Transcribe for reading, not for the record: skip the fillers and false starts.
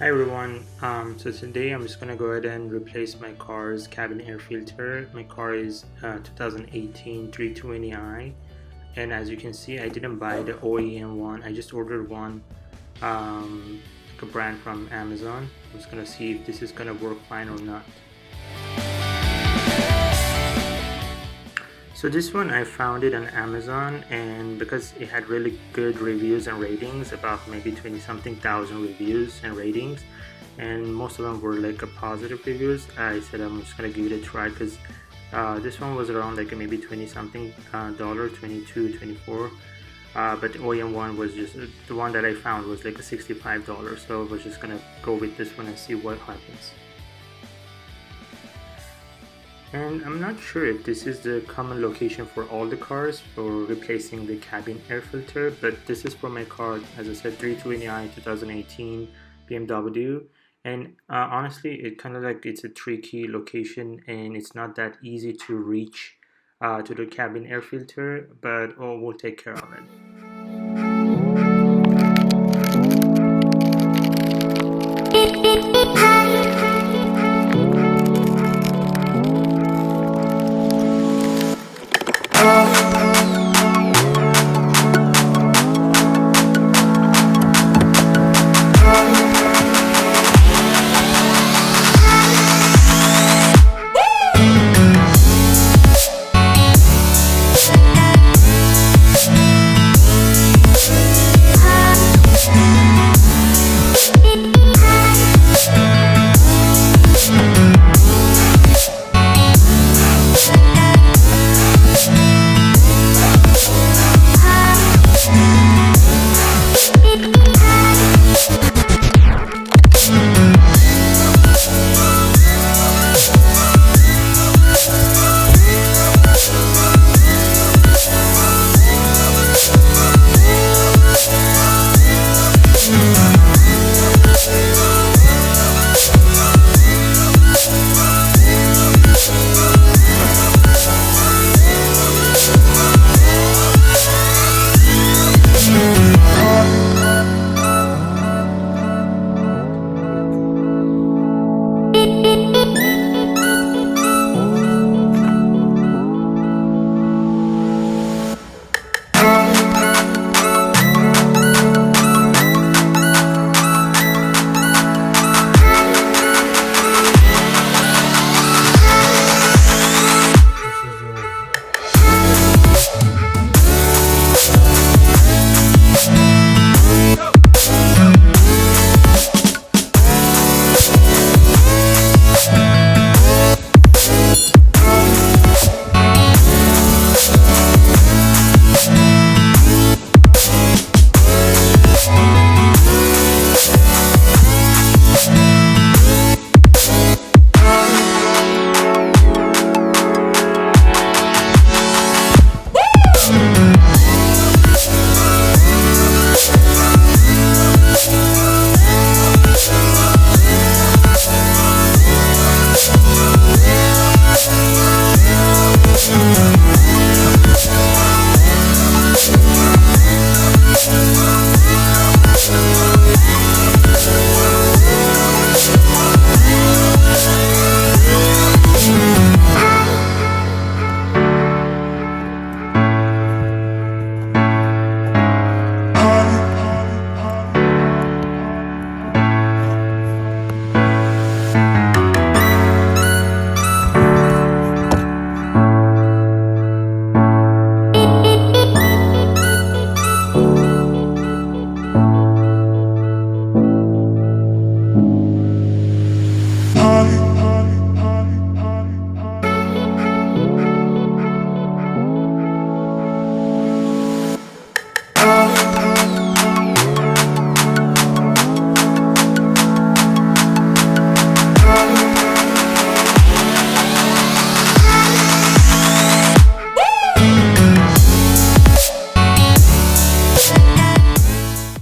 Hi everyone. So today I'm just gonna go ahead and replace my car's cabin air filter. My car is 2018 320i, and as you can see, I didn't buy the OEM one. I just ordered one, like a brand from Amazon. I'm just gonna see if this is gonna work fine or not. So this one I found it on Amazon, and because it had really good reviews and ratings, about maybe 20 something thousand reviews and ratings, and most of them were like a positive reviews, I said I'm just gonna give it a try because this one was around like maybe 20 something dollar, 22, 24. But the OEM one was just the one that I found was like a $65, so I was just gonna go with this one and see what happens. And I'm not sure if this is the common location for all the cars for replacing the cabin air filter, but this is for my car, as I said, 320i 2018 BMW. And honestly, it kind of like it's a tricky location and it's not that easy to reach to the cabin air filter, but oh, we'll take care of it.